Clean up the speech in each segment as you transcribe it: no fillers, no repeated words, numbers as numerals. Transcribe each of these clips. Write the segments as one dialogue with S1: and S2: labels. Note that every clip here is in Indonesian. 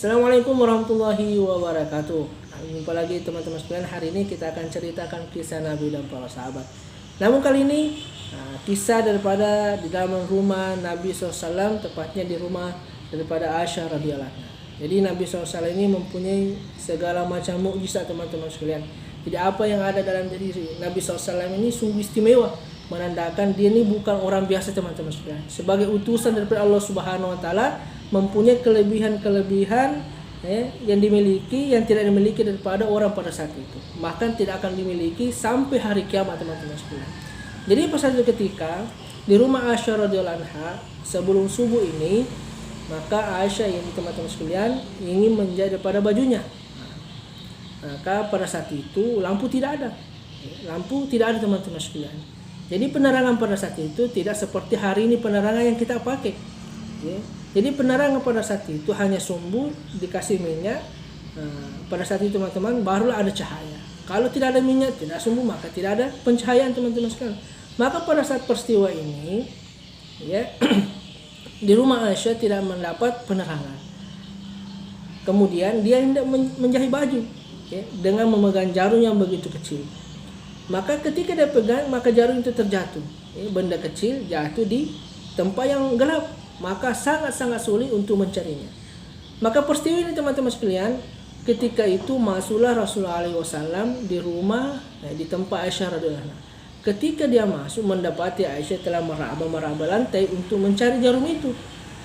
S1: Assalamualaikum warahmatullahi wabarakatuh. Jumpa lagi teman-teman sekalian. Hari ini kita akan ceritakan kisah Nabi dan para sahabat. Namun kali ini kisah daripada di dalam rumah Nabi SAW, tepatnya di rumah daripada Aisyah radhiyallahu anha. Jadi Nabi SAW ini mempunyai segala macam mukjizat teman-teman sekalian. Jadi apa yang ada dalam diri Nabi SAW ini sungguh istimewa, menandakan dia ini bukan orang biasa teman-teman sekalian. Sebagai utusan daripada Allah Subhanahu Wa Taala, mempunyai kelebihan-kelebihan yang dimiliki, yang tidak dimiliki daripada orang pada saat itu. Bahkan tidak akan dimiliki sampai hari kiamat teman-teman sekalian. Jadi pada suatu ketika di rumah Aisyah radhiyallahu anha sebelum subuh ini, maka Aisyah ini teman-teman sekalian ingin menjahit pada bajunya. Maka pada saat itu lampu tidak ada. Lampu tidak ada teman-teman sekalian. Jadi penerangan pada saat itu tidak seperti hari ini penerangan yang kita pakai. Jadi penerangan pada saat itu hanya sumbu dikasih minyak. Pada saat itu teman-teman barulah ada cahaya. Kalau tidak ada minyak, tidak sumbu, maka tidak ada pencahayaan teman-teman sekalian. Maka pada saat peristiwa ini, di rumah Aisyah tidak mendapat penerangan. Kemudian dia hendak menjahit baju dengan memegang jarum yang begitu kecil. Maka ketika dia pegang, maka jarum itu terjatuh. Benda kecil jatuh di tempat yang gelap. Maka sangat-sangat sulit untuk mencarinya. Maka peristiwa ini teman-teman sekalian, ketika itu masuklah Rasulullah SAW di rumah, di tempat Aisyah radhiyallahu anha. Ketika dia masuk, mendapati Aisyah telah meraba-meraba lantai untuk mencari jarum itu.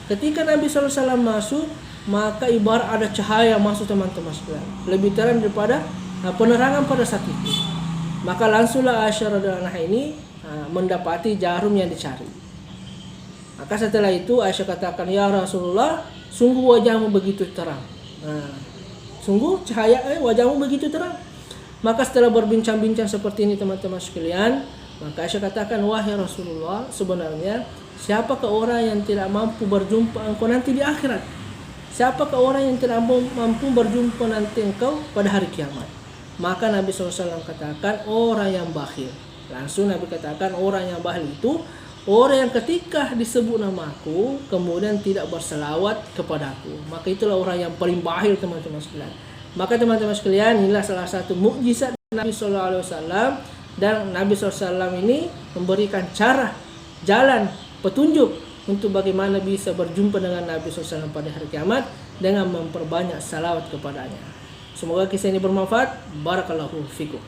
S1: Ketika Nabi SAW masuk, maka ibarat ada cahaya masuk teman-teman sekalian, lebih terang daripada penerangan pada saat itu. Maka langsunglah Aisyah radhiyallahu anha ini mendapati jarum yang dicari. Maka setelah itu Aisyah katakan, "Ya Rasulullah, sungguh wajahmu begitu terang." Sungguh cahaya wajahmu begitu terang. Maka setelah berbincang-bincang seperti ini teman-teman sekalian, maka Aisyah katakan, "Wahai Rasulullah, sebenarnya siapakah orang yang tidak mampu berjumpa engkau nanti di akhirat? Siapakah orang yang tidak mampu berjumpa nanti engkau pada hari kiamat?" Maka Nabi SAW katakan, "Orang yang bakhil." Langsung Nabi katakan, orang yang bakhil itu orang yang ketika disebut namaku kemudian tidak berselawat kepadaku, maka itulah orang yang paling bakhil teman-teman sekalian. Maka teman-teman sekalian, inilah salah satu mukjizat Nabi SAW, dan Nabi SAW ini memberikan cara, jalan, petunjuk untuk bagaimana bisa berjumpa dengan Nabi SAW pada hari kiamat dengan memperbanyak salawat kepadanya. Semoga kisah ini bermanfaat. Barakallahu fikum.